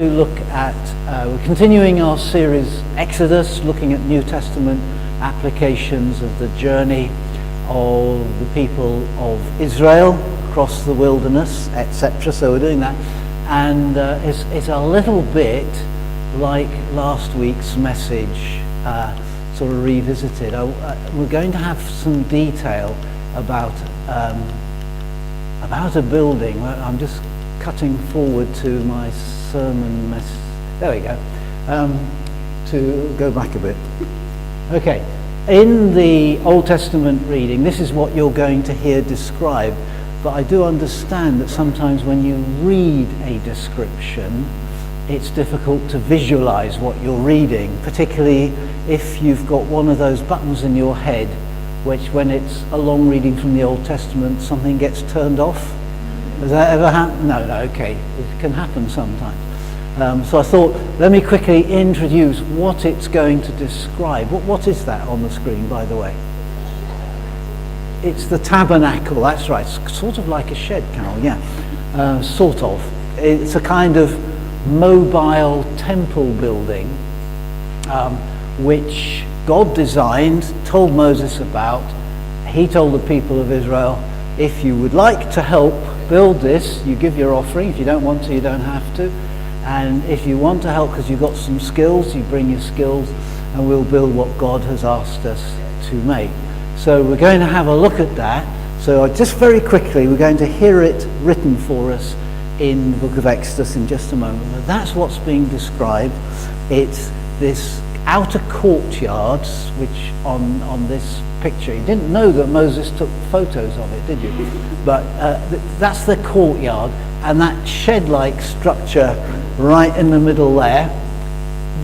Look at, we're continuing our series Exodus, looking at New Testament applications of the journey of the people of Israel across the wilderness, etc. So we're doing that, and it's a little bit like last week's message, sort of revisited. We're going to have some detail about a building. I'm just cutting forward to my sermon there we go, to go back a bit. Okay, in the Old Testament reading, this is what you're going to hear described, but I do understand that sometimes when you read a description, it's difficult to visualize what you're reading, particularly if you've got one of those buttons in your head, which when it's a long reading from the Old Testament, something gets turned off. Has that ever happened? No, okay. It can happen sometimes. So I thought, let me quickly introduce what it's going to describe. What is that on the screen, by the way? It's the tabernacle, that's right. It's sort of like a shed, Carol, yeah. Sort of. It's a kind of mobile temple building, which God designed, told Moses about. He told the people of Israel, if you would like to help build this, you give your offering. If you don't want to, you don't have to. And if you want to help because you've got some skills, you bring your skills and we'll build what God has asked us to make. So we're going to have a look at that. So just very quickly, we're going to hear it written for us in the book of Exodus in just a moment. But that's what's being described. It's this outer courtyards, which on this picture, you didn't know that Moses took photos of it, did you? But that's the courtyard, and that shed-like structure right in the middle there,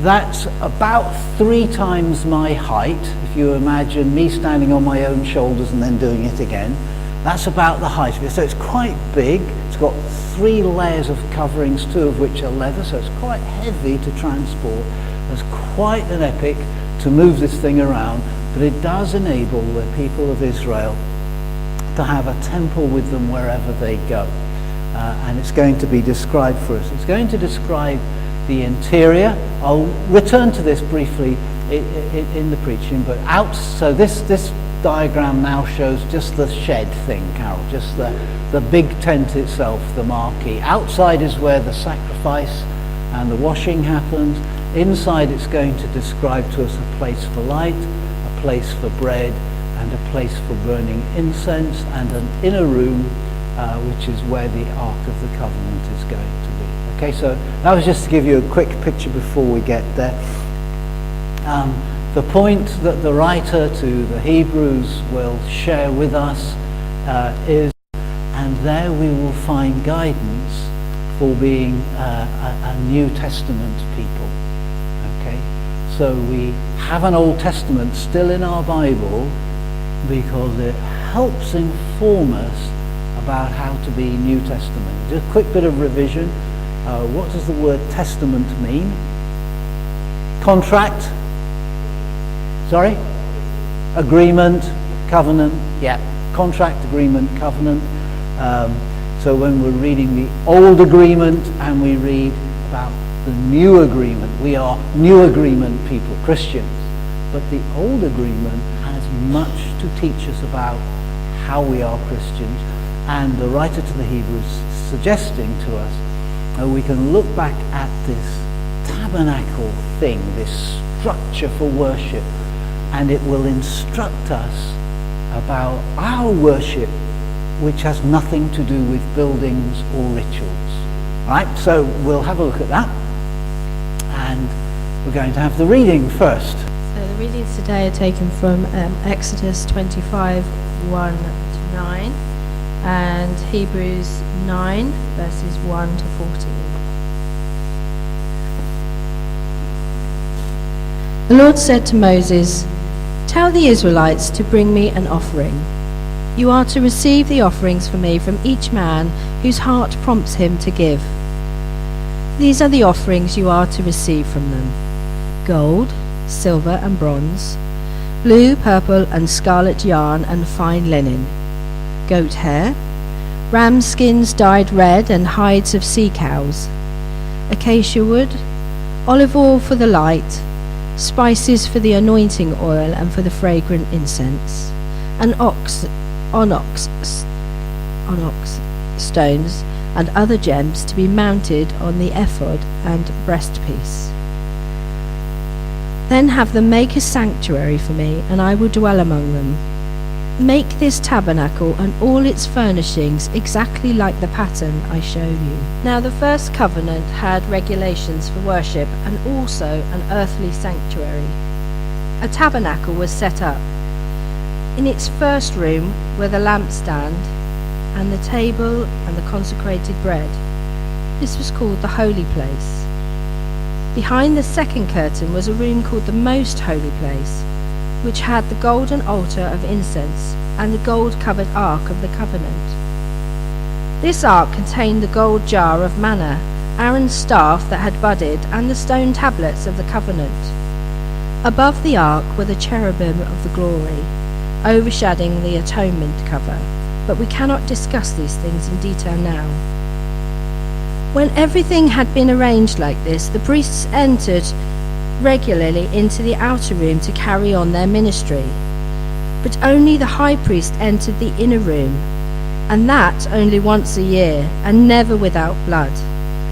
that's about 3 times my height. If you imagine me standing on my own shoulders and then doing it again, that's about the height of it. So it's quite big. It's got 3 layers of coverings, 2 of which are leather, so it's quite heavy to transport. It's quite an epic to move this thing around, but it does enable the people of Israel to have a temple with them wherever they go. And it's going to be described for us. It's going to describe the interior. I'll return to this briefly in the preaching, but so this diagram now shows just the shed thing, Carol, just the big tent itself, the marquee. Outside is where the sacrifice and the washing happens. Inside it's going to describe to us a place for light, a place for bread, and a place for burning incense, and an inner room, which is where the Ark of the Covenant is going to be. Okay, so that was just to give you a quick picture before we get there. The point that the writer to the Hebrews will share with us is, and there we will find guidance for being a New Testament people. Okay, so we have an Old Testament still in our Bible because it helps inform us about how to be New Testament. Just a quick bit of revision. What does the word testament mean? Contract? Sorry? Agreement, covenant, yeah. Contract, agreement, covenant. So when we're reading the Old Agreement and we read about the New Agreement, we are New Agreement people, Christians. But the Old Agreement has much to teach us about how we are Christians, and the writer to the Hebrews suggesting to us we can look back at this tabernacle thing, this structure for worship, and it will instruct us about our worship, which has nothing to do with buildings or rituals. All right, so we'll have a look at that, and we're going to have the reading first. So the readings today are taken from Exodus 25, 1 to 9, and Hebrews 9, verses 1 to 14. The Lord said to Moses, "Tell the Israelites to bring me an offering. You are to receive the offerings for me from each man whose heart prompts him to give. These are the offerings you are to receive from them: gold, silver and bronze, blue, purple and scarlet yarn and fine linen, goat hair, ram skins dyed red and hides of sea cows, acacia wood, olive oil for the light, spices for the anointing oil and for the fragrant incense, and onyx stones and other gems to be mounted on the ephod and breastpiece. Then have them make a sanctuary for me, and I will dwell among them. Make this tabernacle and all its furnishings exactly like the pattern I show you. Now the first covenant had regulations for worship and also an earthly sanctuary. A tabernacle was set up. In its first room were the lampstand and the table and the consecrated bread. This was called the holy place. Behind the second curtain was a room called the most holy place, which had the golden altar of incense and the gold-covered ark of the covenant. This ark contained the gold jar of manna, Aaron's staff that had budded, and the stone tablets of the covenant. Above the ark were the cherubim of the glory, overshadowing the atonement cover, but we cannot discuss these things in detail now. When everything had been arranged like this, the priests entered regularly into the outer room to carry on their ministry. But only the high priest entered the inner room, and that only once a year, and never without blood,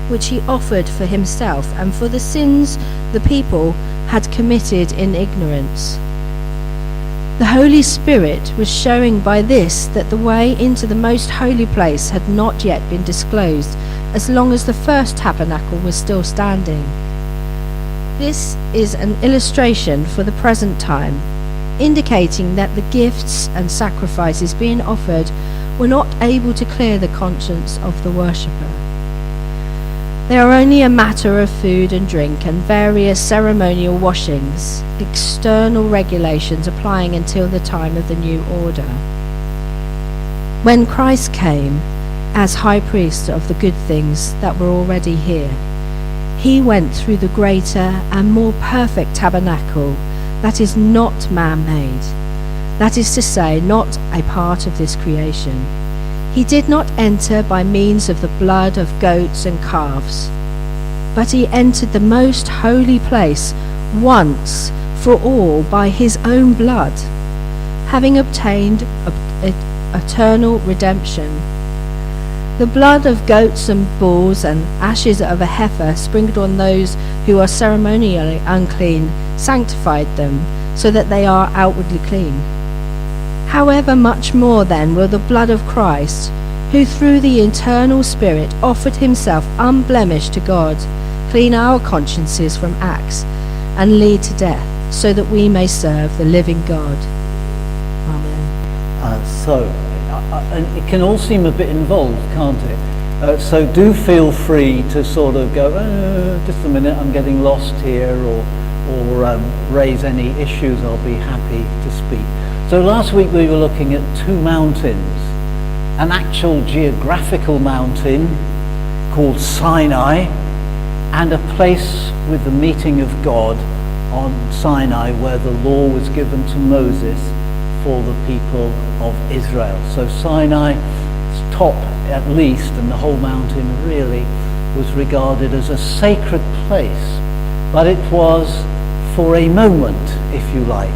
which he offered for himself and for the sins the people had committed in ignorance. The Holy Spirit was showing by this that the way into the most holy place had not yet been disclosed, as long as the first tabernacle was still standing. This is an illustration for the present time, indicating that the gifts and sacrifices being offered were not able to clear the conscience of the worshipper. They are only a matter of food and drink and various ceremonial washings, external regulations applying until the time of the new order. When Christ came as high priest of the good things that were already here, he went through the greater and more perfect tabernacle that is not man-made, that is to say, not a part of this creation. He did not enter by means of the blood of goats and calves, but he entered the most holy place once for all by his own blood, having obtained eternal redemption. The blood of goats and bulls and ashes of a heifer sprinkled on those who are ceremonially unclean sanctified them, so that they are outwardly clean. However much more then will the blood of Christ, who through the eternal Spirit offered himself unblemished to God, clean our consciences from acts and lead to death, so that we may serve the living God. Amen. And it can all seem a bit involved, can't it? So do feel free to sort of go, just a minute, I'm getting lost here, or raise any issues. I'll be happy to speak. So last week we were looking at two mountains, an actual geographical mountain called Sinai, and a place with the meeting of God on Sinai where the law was given to Moses for the people of Israel. So Sinai's top at least, and the whole mountain really, was regarded as a sacred place. But it was for a moment, if you like,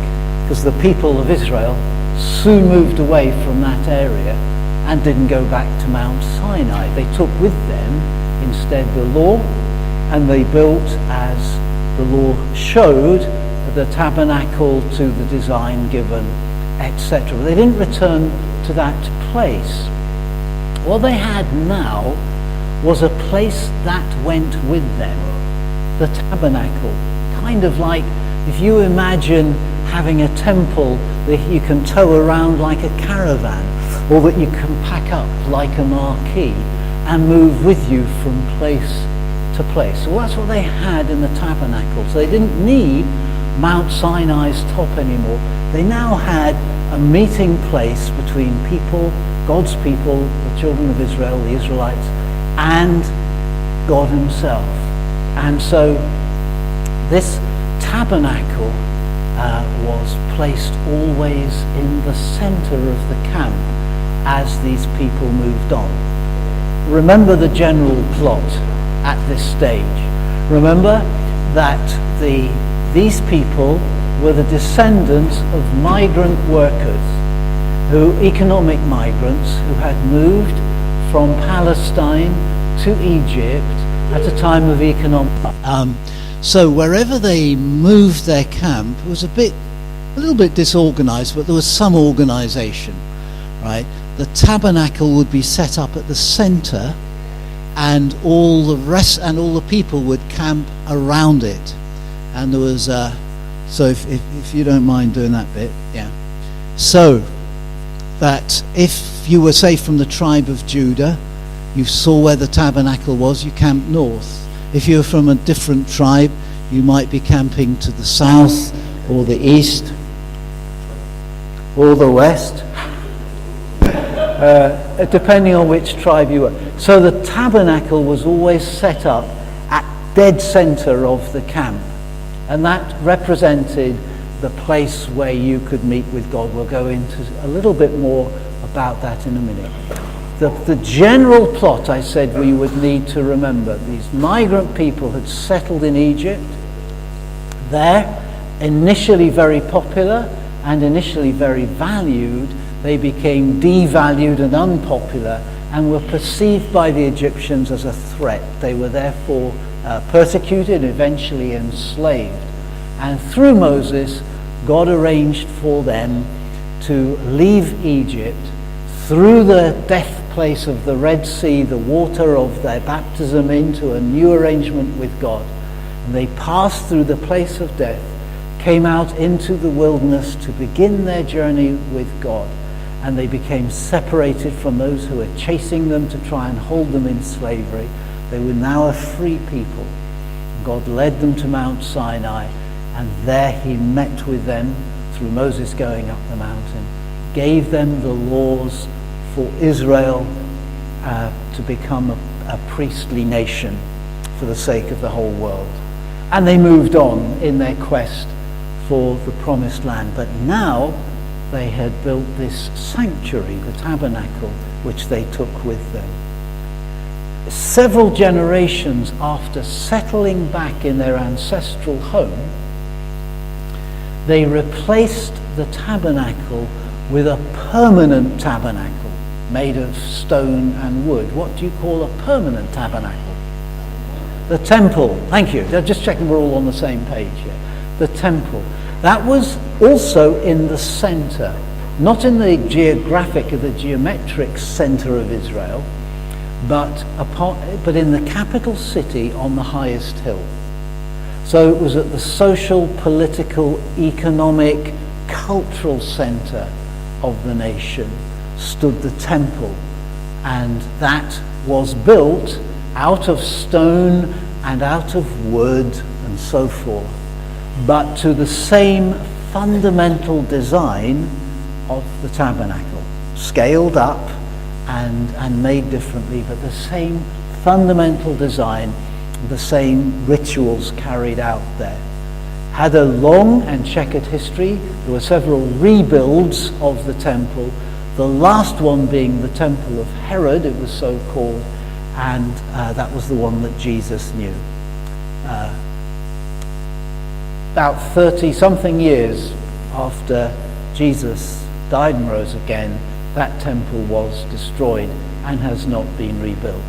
because the people of Israel soon moved away from that area and didn't go back to Mount Sinai. They took with them instead the law, and they built, as the law showed, the tabernacle to the design given, etc. They didn't return to that place. What they had now was a place that went with them, the tabernacle. Kind of like if you imagine having a temple that you can tow around like a caravan, or that you can pack up like a marquee and move with you from place to place. So that's what they had in the tabernacle. So they didn't need Mount Sinai's top anymore. They now had a meeting place between people, God's people, the children of Israel, the Israelites, and God himself. And so this tabernacle was placed always in the center of the camp as these people moved on. Remember the general plot. at this stage. Remember that these people were the descendants of migrant workers, economic migrants who had moved from Palestine to Egypt at a time of economic. So wherever they moved their camp, it was a little bit disorganized, but there was some organization, right? The tabernacle would be set up at the center, and all the people would camp around it. And there was so if you don't mind doing that bit, yeah. So that if you were, say, from the tribe of Judah, you saw where the tabernacle was, you camped north. If you were from a different tribe, you might be camping to the south or the east or the west, depending on which tribe you were. So the tabernacle was always set up at dead center of the camp, and that represented the place where you could meet with God. We'll go into a little bit more about that in a minute. The general plot, I said, we would need to remember. These migrant people had settled in Egypt. There, initially very popular and initially very valued, they became devalued and unpopular and were perceived by the Egyptians as a threat. They were therefore persecuted, eventually enslaved. And through Moses, God arranged for them to leave Egypt through the death place of the Red Sea, the water of their baptism, into a new arrangement with God. And they passed through the place of death, came out into the wilderness to begin their journey with God. And they became separated from those who were chasing them to try and hold them in slavery. They were now a free people. God led them to Mount Sinai, and there he met with them through Moses going up the mountain, gave them the laws for Israel to become a priestly nation for the sake of the whole world. And they moved on in their quest for the promised land. But now they had built this sanctuary, the tabernacle, which they took with them. Several generations after settling back in their ancestral home, they replaced the tabernacle with a permanent tabernacle made of stone and wood. What do you call a permanent tabernacle? The temple. Thank you. Just checking we're all on the same page here. The temple. That was also in the center, not in the geometric center of Israel, but in the capital city on the highest hill. So it was at the social, political, economic, cultural center of the nation stood the temple, and that was built out of stone and out of wood and so forth, but to the same fundamental design of the tabernacle, scaled up and made differently, but the same fundamental design, the same rituals carried out there. Had a long and checkered history. There were several rebuilds of the temple, the last one being the Temple of Herod, it was so called, and that was the one that Jesus knew. About 30-something years after Jesus died and rose again, that temple was destroyed and has not been rebuilt.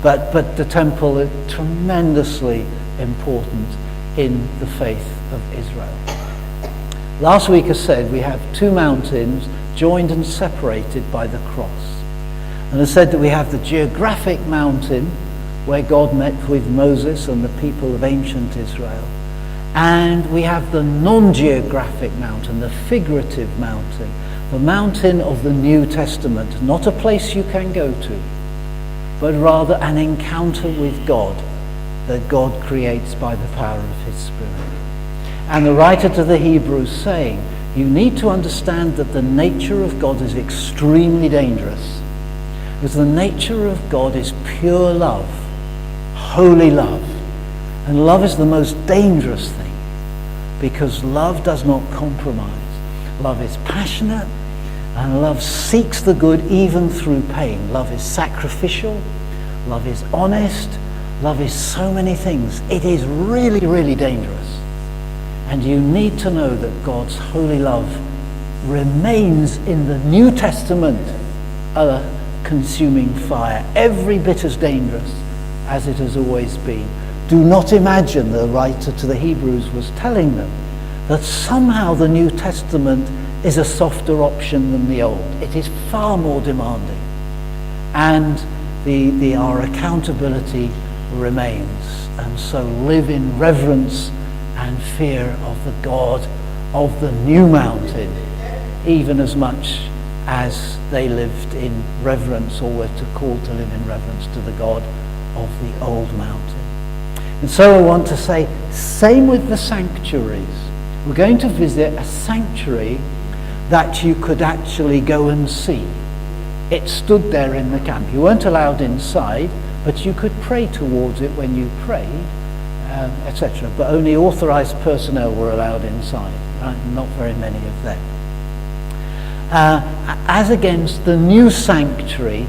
But the temple is tremendously important in the faith of Israel. Last week I said we have two mountains joined and separated by the cross. And I said that we have the geographic mountain where God met with Moses and the people of ancient Israel. And we have the non-geographic mountain, the figurative mountain, the mountain of the New Testament, not a place you can go to, but rather an encounter with God that God creates by the power of his Spirit. And the writer to the Hebrews saying, you need to understand that the nature of God is extremely dangerous, because the nature of God is pure love, holy love. And love is the most dangerous thing, because love does not compromise. Love is passionate, and love seeks the good even through pain. Love is sacrificial. Love is honest. Love is so many things. It is really, really dangerous. And you need to know that God's holy love remains in the New Testament a consuming fire, every bit as dangerous as it has always been. Do not imagine, the writer to the Hebrews was telling them, that somehow the New Testament is a softer option than the Old. It is far more demanding. And our accountability remains. And so live in reverence and fear of the God of the new mountain, even as much as they lived in reverence, or were called to live in reverence to the God of the old mountain. And so I want to say, same with the sanctuaries. We're going to visit a sanctuary that you could actually go and see. It stood there in the camp. You weren't allowed inside, but you could pray towards it when you prayed, etc. But only authorized personnel were allowed inside, right? Not very many of them. As against the new sanctuary,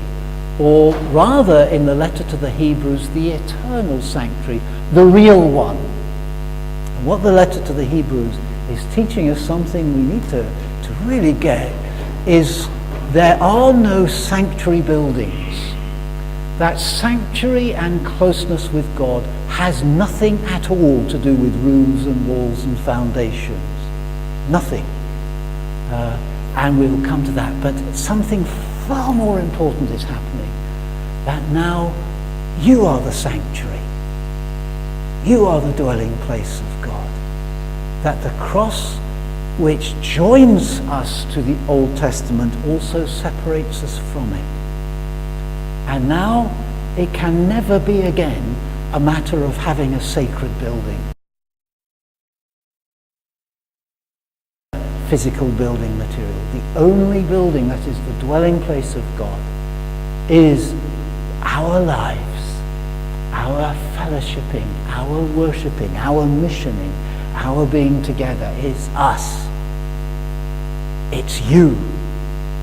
or rather in the letter to the Hebrews, the eternal sanctuary, the real one. And what the letter to the Hebrews is teaching us, something we need to really get, is there are no sanctuary buildings. That sanctuary and closeness with God has nothing at all to do with roofs and walls and foundations. Nothing. And we will come to that. But something far more important is happening. That now you are the sanctuary. You are the dwelling place of God. That the cross, which joins us to the Old Testament, also separates us from it. And now it can never be again a matter of having a sacred building. Physical building material. The only building that is the dwelling place of God is our lives, our fellowshipping, our worshipping, our missioning, our being together. Is us. It's you.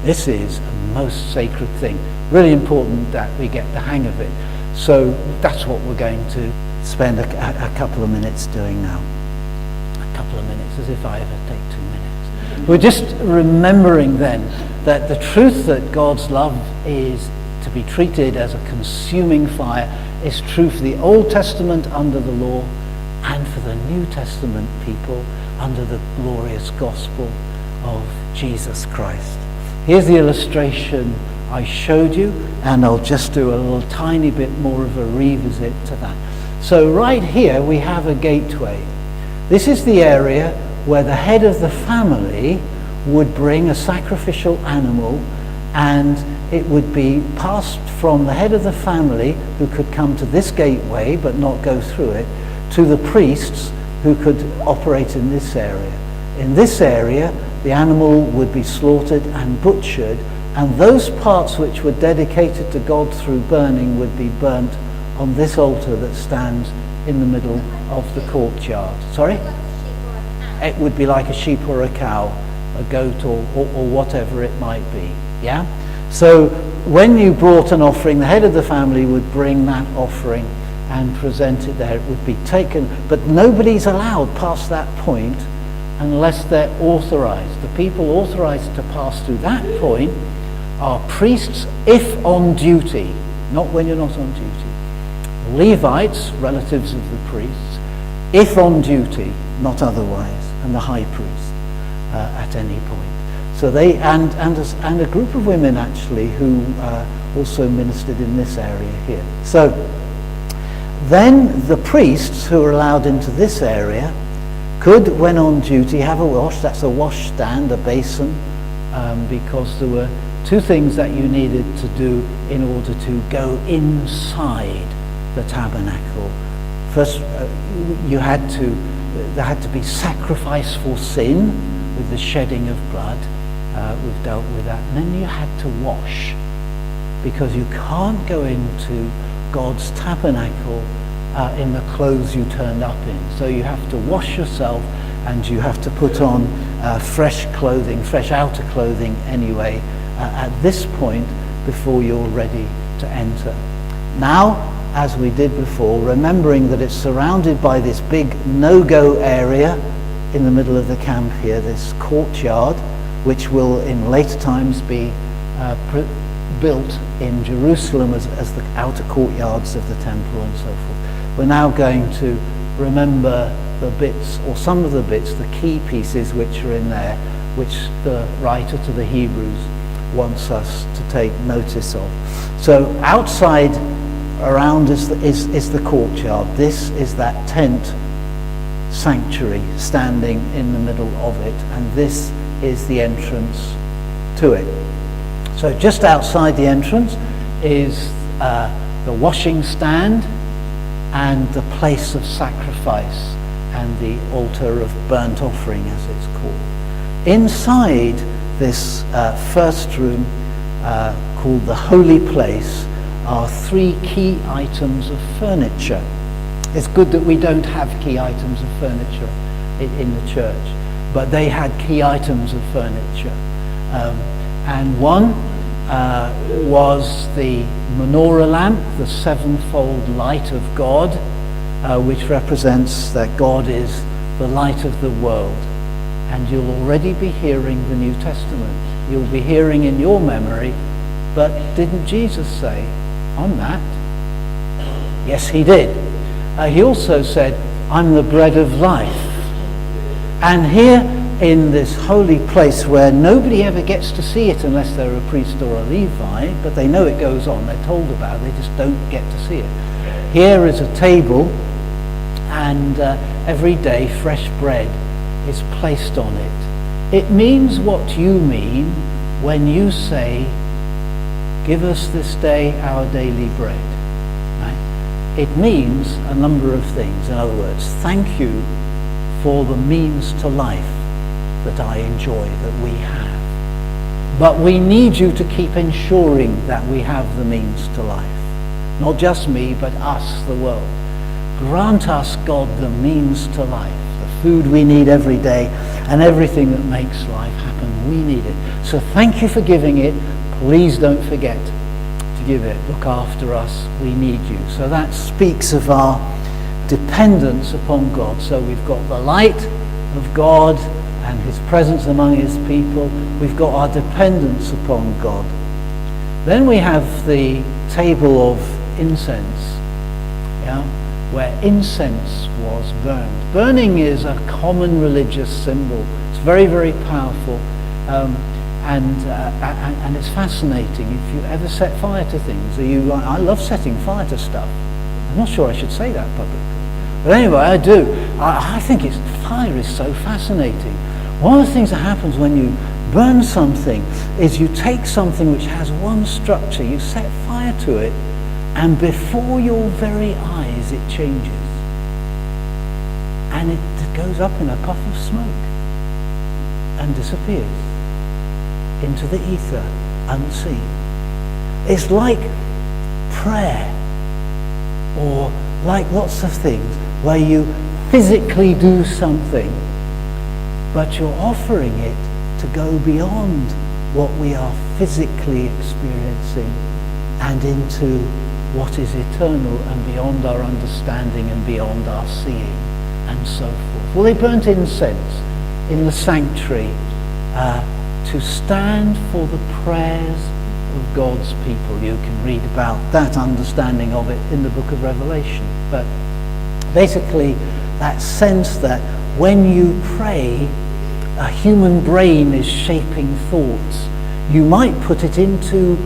This is a most sacred thing. Really important that we get the hang of it. So that's what we're going to spend a couple of minutes doing now. A couple of minutes, as if I ever take 2 minutes. We're just remembering then that the truth that God's love is to be treated as a consuming fire is true for the Old Testament under the law, and for the New Testament people under the glorious gospel of Jesus Christ. Here's the illustration I showed you, and I'll just do a little tiny bit more of a revisit to that. So right here we have a gateway. This is the area where the head of the family would bring a sacrificial animal, and it would be passed from the head of the family, who could come to this gateway but not go through it, to the priests who could operate in this area. In this area, the animal would be slaughtered and butchered, and those parts which were dedicated to God through burning would be burnt on this altar that stands in the middle of the courtyard. Sorry? It would be like a sheep or a cow, a goat or whatever it might be. Yeah? So when you brought an offering, the head of the family would bring that offering and present it there. It would be taken, but nobody's allowed past that point unless they're authorized. The people authorized to pass through that point are priests if on duty, not when you're not on duty. Levites, relatives of the priests, if on duty, not otherwise, and the high priest at any point. So they, and a group of women actually who also ministered in this area here. So then the priests who were allowed into this area could, when on duty, have a wash. That's a wash stand, a basin, because there were two things that you needed to do in order to go inside the tabernacle. First, there had to be sacrifice for sin with the shedding of blood. We've dealt with that. And then you had to wash, because you can't go into God's tabernacle in the clothes you turned up in. So you have to wash yourself, and you have to put on fresh clothing, fresh outer clothing anyway, at this point before you're ready to enter. Now, as we did before, remembering that it's surrounded by this big no-go area in the middle of the camp here, this courtyard, which will in later times be built in Jerusalem as the outer courtyards of the temple and so forth. We're now going to remember the bits, or some of the bits, the key pieces which are in there, which the writer to the Hebrews wants us to take notice of. So outside around is the courtyard. This is that tent sanctuary standing in the middle of it, and this is the entrance to it. So just outside the entrance is the washing stand and the place of sacrifice and the altar of burnt offering, as it's called. Inside this first room, called the holy place, are 3 key items of furniture. It's good that we don't have key items of furniture in the church, but they had key items of furniture. And one was the menorah lamp, the sevenfold light of God, which represents that God is the light of the world. And you'll already be hearing the New Testament. You'll be hearing in your memory, but didn't Jesus say, "I'm that"? Yes, he did. He also said, "I'm the bread of life." And here in this holy place where nobody ever gets to see it unless they're a priest or a Levi, but they know it goes on, they're told about it, they just don't get to see it. Here is a table, and every day fresh bread is placed on it. It means what you mean when you say, "Give us this day our daily bread." Right? It means a number of things. In other words, thank you for the means to life that I enjoy, that we have. But we need you to keep ensuring that we have the means to life. Not just me, but us, the world. Grant us, God, the means to life, the food we need every day, and everything that makes life happen. We need it. So thank you for giving it. Please don't forget to give it. Look after us. We need you. So that speaks of our dependence upon God. So we've got the light of God and his presence among his people. We've got our dependence upon God. Then we have the table of incense, where incense was burned. Burning is a common religious symbol. It's very, very powerful, and it's fascinating. If you ever set fire to things, I love setting fire to stuff. I'm not sure I should say that publicly, but anyway, I do. I think fire is so fascinating. One of the things that happens when you burn something is you take something which has one structure, you set fire to it, and before your very eyes it changes. And it goes up in a puff of smoke and disappears into the ether, unseen. It's like prayer, or like lots of things where you physically do something, but you're offering it to go beyond what we are physically experiencing and into what is eternal and beyond our understanding and beyond our seeing and so forth. Well, they burnt incense in the sanctuary to stand for the prayers of God's people. You can read about that understanding of it in the book of Revelation. But basically, that sense that when you pray, a human brain is shaping thoughts. You might put it into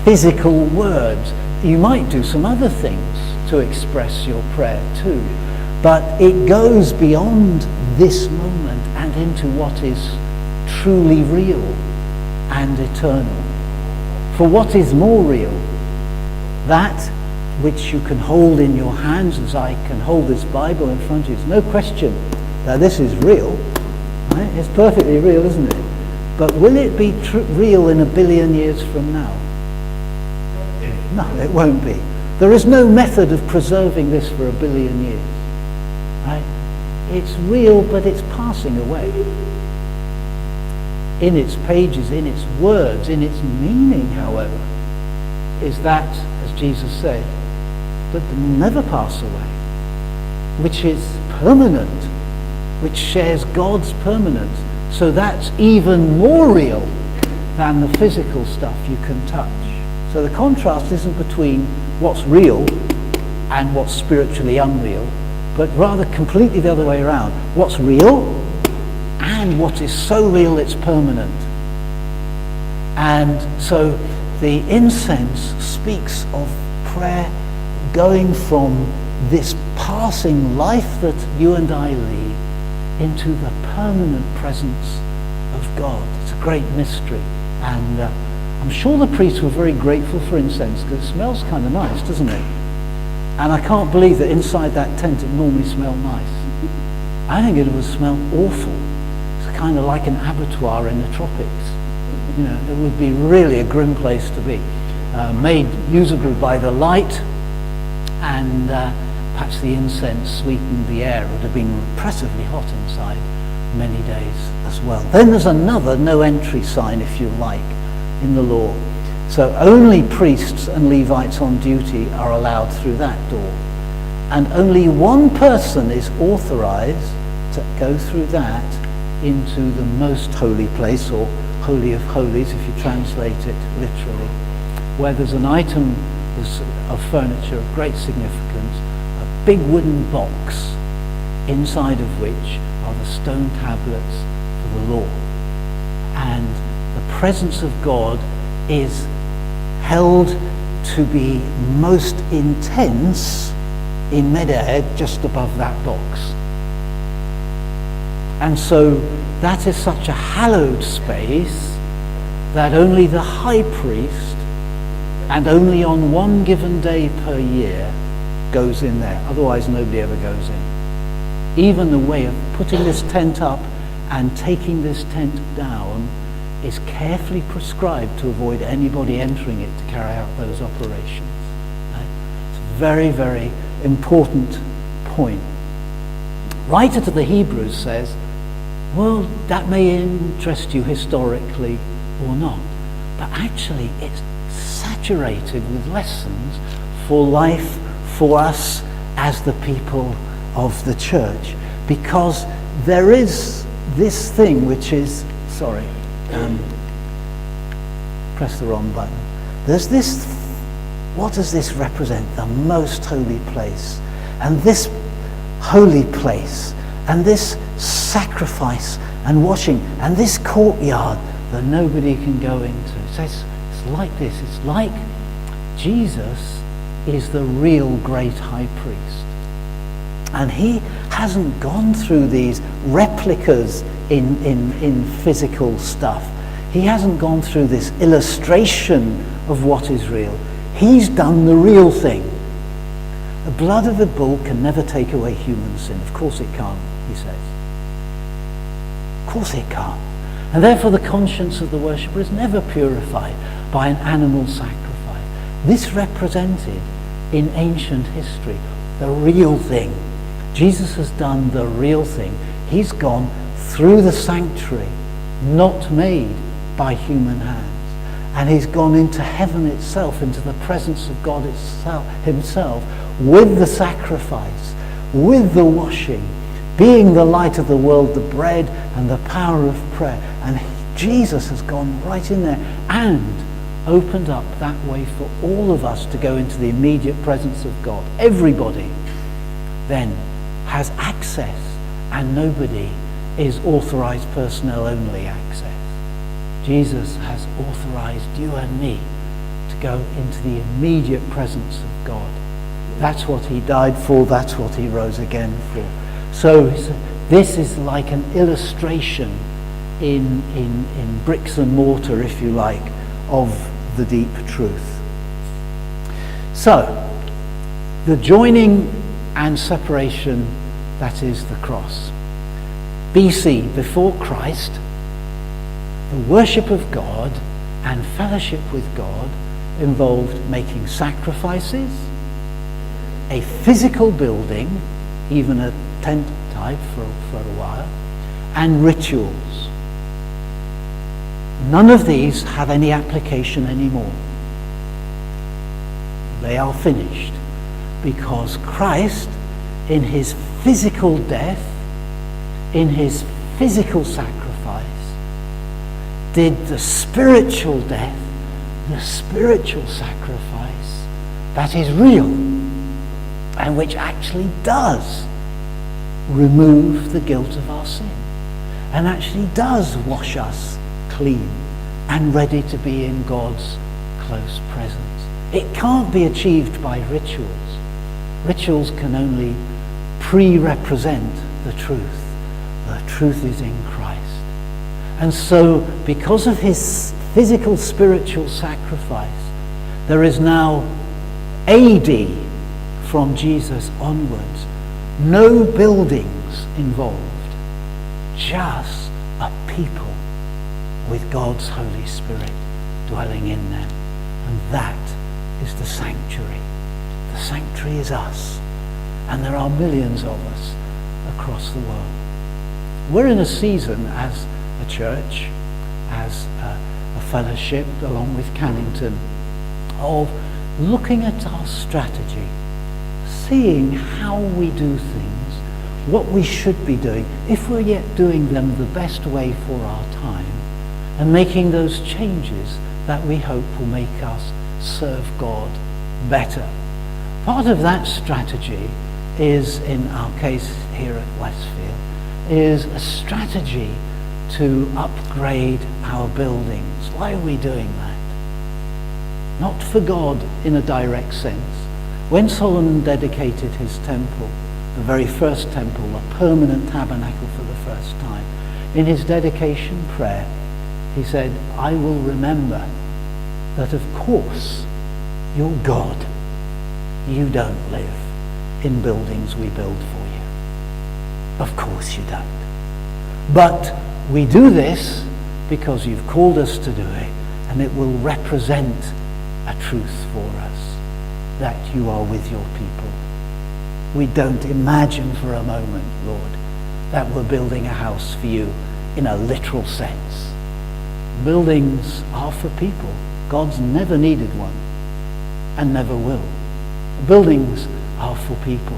physical words. You might do some other things to express your prayer too. But it goes beyond this moment and into what is truly real and eternal. For what is more real? That which you can hold in your hands, as I can hold this Bible in front of you. There's no question that this is real. Right? It's perfectly real, isn't it? But will it be real in 1 billion years from now? No, it won't be. There is no method of preserving this for 1 billion years. Right? It's real, but it's passing away. In its pages, in its words, in its meaning, however, is that, as Jesus said, but never pass away, which is permanent, which shares God's permanence. So that's even more real than the physical stuff you can touch. So the contrast isn't between what's real and what's spiritually unreal, but rather completely the other way around. What's real and what is so real it's permanent. And so the incense speaks of prayer going from this passing life that you and I lead into the permanent presence of God. It's a great mystery. And I'm sure the priests were very grateful for incense because it smells kind of nice, doesn't it? And I can't believe that inside that tent it normally smelled nice. I think it would smell awful. It's kind of like an abattoir in the tropics. You know, it would be really a grim place to be. Made usable by the light, and perhaps the incense sweetened the air. It would have been oppressively hot inside many days as well. Then there's another no entry sign, if you like, in the law. So only priests and Levites on duty are allowed through that door. And only one person is authorized to go through that into the most holy place, or Holy of Holies if you translate it literally, where there's an item of furniture of great significance, a big wooden box, inside of which are the stone tablets for the law. And the presence of God is held to be most intense in midair just above that box. And so that is such a hallowed space that only the high priest, and only on one given day per year, goes in there. Otherwise nobody ever goes in. Even the way of putting this tent up and taking this tent down is carefully prescribed to avoid anybody entering it to carry out those operations. It's a very, very important point. Writer to the Hebrews says, well, that may interest you historically or not, but actually it's saturated with lessons for life for us as the people of the church, because there is this thing which is, press the wrong button. There's this, what does this represent? The most holy place. And this holy place, and this sacrifice and washing, and this courtyard that nobody can go into. It says it's like this. It's like Jesus is the real great high priest. And he hasn't gone through these replicas in physical stuff. He hasn't gone through this illustration of what is real. He's done the real thing. The blood of a bull can never take away human sin. Of course it can't, he says. Of course it can't. And therefore the conscience of the worshipper is never purified by an animal sacrifice. This represented in ancient history the real thing. Jesus has done the real thing. He's gone through the sanctuary, not made by human hands. And he's gone into heaven itself, into the presence of God himself, with the sacrifice, with the washing, being the light of the world, the bread and the power of prayer. And Jesus has gone right in there and opened up that way for all of us to go into the immediate presence of God. Everybody then has access, and nobody is authorized personnel only access. Jesus has authorized you and me to go into the immediate presence of God. That's what he died for. That's what he rose again for. So this is like an illustration in bricks and mortar, if you like, of the deep truth. So the joining and separation, that is the cross. BC, before Christ, the worship of God and fellowship with God involved making sacrifices, a physical building, even a tent type for a while, and rituals. None of these have any application anymore. They are finished. because Christ, in his physical death, in his physical sacrifice, did the spiritual death, the spiritual sacrifice that is real and which actually does remove the guilt of our sin and actually does wash us clean and ready to be in God's close presence. It can't be achieved by rituals. Rituals can only pre-represent the truth. The truth is in Christ. And so, because of his physical spiritual sacrifice, there is now AD from Jesus onwards, no buildings involved, just a people with God's Holy Spirit dwelling in them. And that is the sanctuary. The sanctuary is us. And there are millions of us across the world. We're in a season as a church, as a fellowship, along with Cannington, of looking at our strategy, seeing how we do things, what we should be doing, if we're yet doing them the best way for our time, and making those changes that we hope will make us serve God better. Part of that strategy is, in our case here at Westfield, is a strategy to upgrade our buildings. Why are we doing that? Not for God in a direct sense. When Solomon dedicated his temple, the very first temple, a permanent tabernacle for the first time, in his dedication prayer, he said, I will remember that of course you're God. You don't live in buildings we build for you. Of course you don't. But we do this because you've called us to do it, and it will represent a truth for us, that you are with your people. We don't imagine for a moment, Lord, that we're building a house for you in a literal sense. Buildings are for people. God's never needed one and never will. Buildings are for people.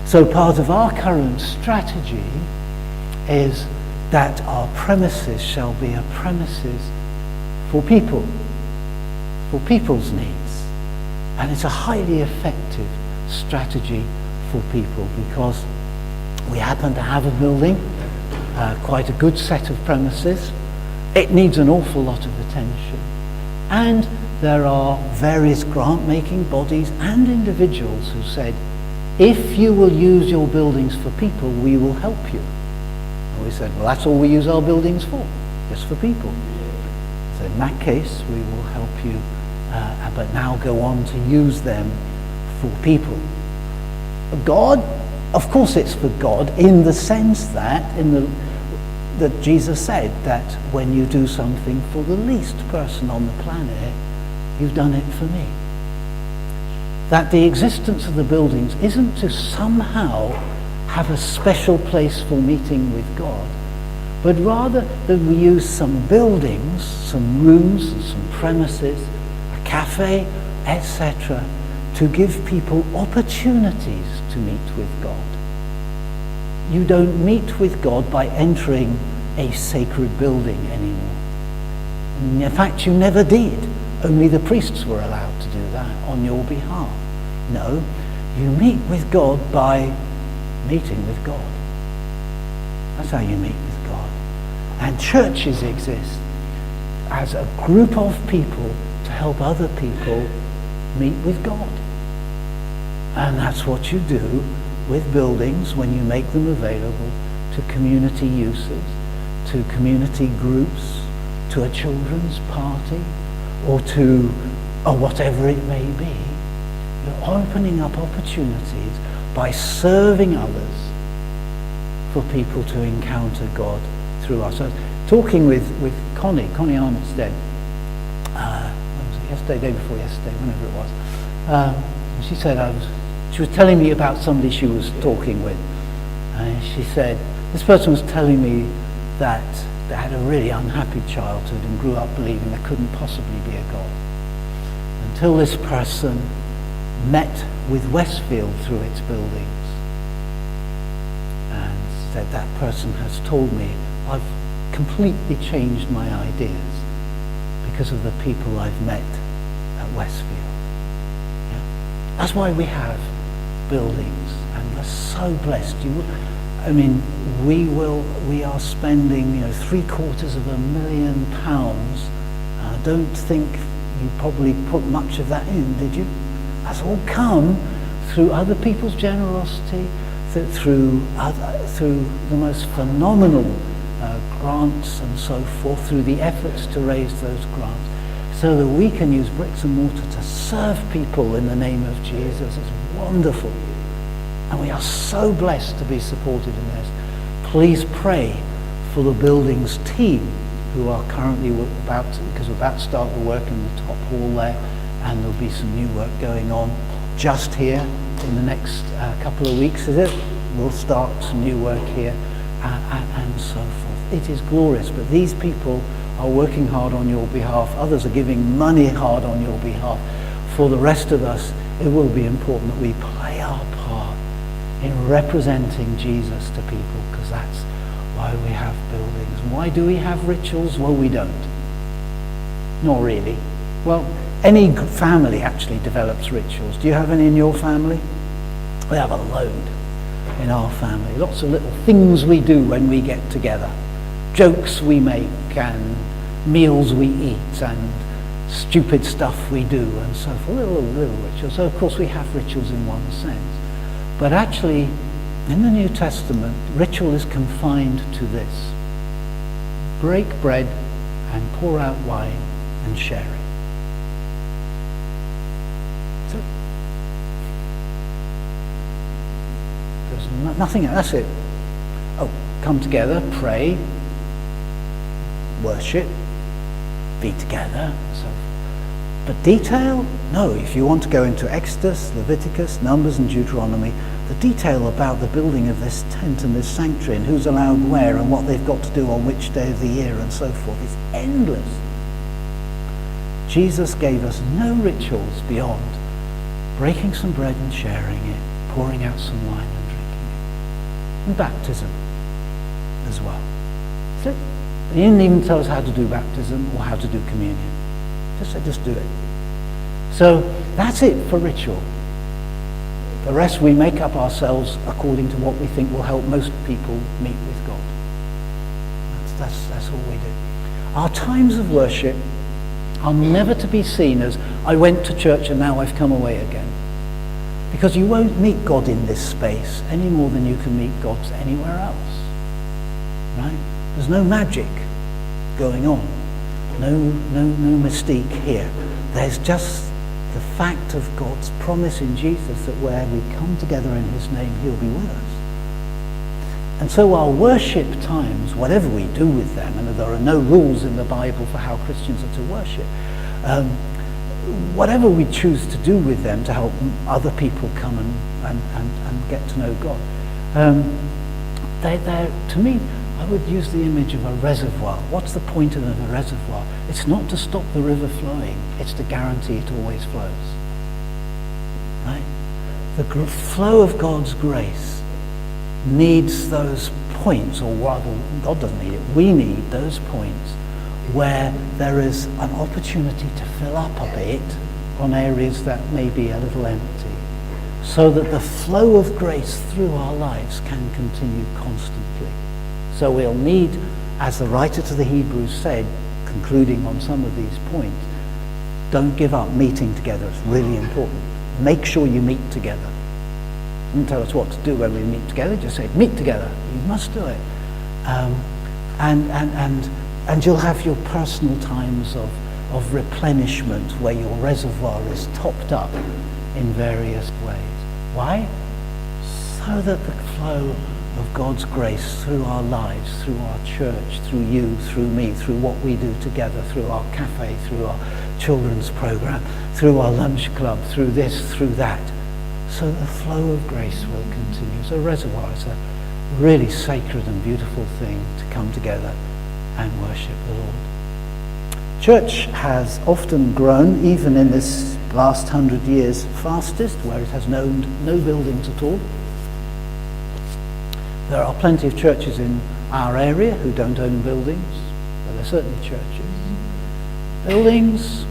So part of our current strategy is that our premises shall be a premises for people, for people's needs. And it's a highly effective strategy for people because we happen to have a building, quite a good set of premises. It needs an awful lot of attention. And there are various grant-making bodies and individuals who said, if you will use your buildings for people, we will help you. And we said, well, that's all we use our buildings for, just for people. So in that case, we will help you, but now go on to use them for people. God, of course it's for God, in the sense that, that Jesus said that when you do something for the least person on the planet, you've done it for me. That the existence of the buildings isn't to somehow have a special place for meeting with God, but rather that we use some buildings, some rooms, some premises, a cafe, etc., to give people opportunities to meet with God. You don't meet with God by entering a sacred building anymore. In fact, you never did. Only the priests were allowed to do that on your behalf. No, you meet with God by meeting with God. That's how you meet with God. And churches exist as a group of people to help other people meet with God. And that's what you do with buildings when you make them available to community uses, to community groups, to a children's party, or whatever it may be. You're opening up opportunities by serving others for people to encounter God through us. So talking with Connie Armitstead, when was it? Yesterday, day before yesterday, whenever it was. She said she was telling me about somebody she was talking with. And she said, this person was telling me that they had a really unhappy childhood and grew up believing there couldn't possibly be a God. Until this person met with Westfield through its buildings and said, that person has told me I've completely changed my ideas because of the people I've met at Westfield. Yeah. That's why we have buildings, and we're so blessed. We are spending, £750,000. I don't think you probably put much of that in, did you? That's all come through other people's generosity, through the most phenomenal grants and so forth, through the efforts to raise those grants, so that we can use bricks and mortar to serve people in the name of Jesus. It's wonderful. And we are so blessed to be supported in this. Please pray for the buildings team who are currently because we're about to start the work in the top hall there, and there'll be some new work going on just here in the next couple of weeks, is it? We'll start some new work here and so forth. It is glorious, but these people are working hard on your behalf. Others are giving money hard on your behalf. For the rest of us, it will be important that we play our part in representing Jesus to people, because that's why we have buildings. Why do we have rituals? Well, we don't. Not really. Well, any family actually develops rituals. Do you have any in your family? We have a load in our family. Lots of little things we do when we get together. Jokes we make, and meals we eat, and stupid stuff we do, and so forth. Little rituals. So of course we have rituals in one sense. But actually, in the New Testament, ritual is confined to this: break bread and pour out wine and share it. So there's nothing else. That's it. Oh, come together, pray, worship, be together. So, but detail? No. If you want to go into Exodus, Leviticus, Numbers and Deuteronomy, the detail about the building of this tent and this sanctuary and who's allowed where and what they've got to do on which day of the year and so forth is endless. Jesus gave us no rituals beyond breaking some bread and sharing it, pouring out some wine and drinking it. And baptism as well. So he didn't even tell us how to do baptism or how to do communion. Just said, just do it. So that's it for ritual. The rest we make up ourselves according to what we think will help most people meet with God. That's all we do. Our times of worship are never to be seen as, I went to church and now I've come away again. Because you won't meet God in this space any more than you can meet God anywhere else. Right? There's no magic going on. No mystique here. There's just the fact of God's promise in Jesus that where we come together in his name, he'll be with us. And so our worship times, whatever we do with them, and there are no rules in the Bible for how Christians are to worship, whatever we choose to do with them to help other people come and get to know God, they're, to me, I would use the image of a reservoir. What's the point of a reservoir? It's not to stop the river flowing, it's to guarantee it always flows. Right? The flow of God's grace needs those points, or rather, God doesn't need it, we need those points where there is an opportunity to fill up a bit on areas that may be a little empty, so that the flow of grace through our lives can continue constantly. So we'll need, as the writer to the Hebrews said, concluding on some of these points, don't give up meeting together. It's really important. Make sure you meet together. Don't tell us what to do when we meet together. Just say, meet together. You must do it. And you'll have your personal times of replenishment where your reservoir is topped up in various ways. Why? So that the flow of God's grace through our lives, through our church, through you, through me, through what we do together, through our cafe, through our children's program, through our lunch club, through this, through that, so the flow of grace will continue. So reservoir is a really sacred and beautiful thing to come together and worship the Lord. Church has often grown, even in this last 100 years fastest, where it has owned no buildings at all. There are plenty of churches in our area who don't own buildings, but they're certainly churches. Buildings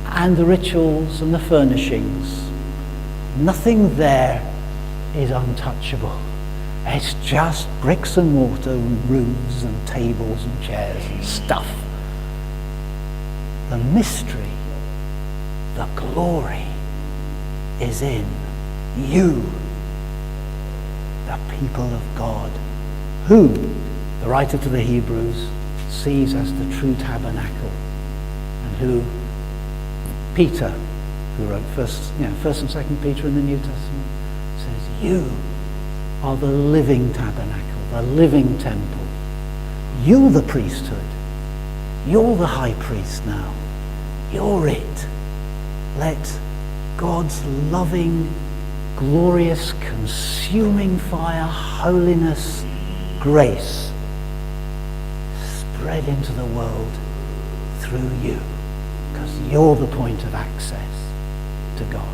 and the rituals and the furnishings, nothing there is untouchable. It's just bricks and mortar and roofs and tables and chairs and stuff. The mystery, the glory is in you, the people of God, who the writer to the Hebrews sees as the true tabernacle, and who Peter, who wrote First and 2nd Peter in the New Testament, says, you are the living tabernacle, the living temple. You're the priesthood. You're the high priest now. You're it. Let God's loving, glorious, consuming fire, holiness, grace spread into the world through you, because you're the point of access to God.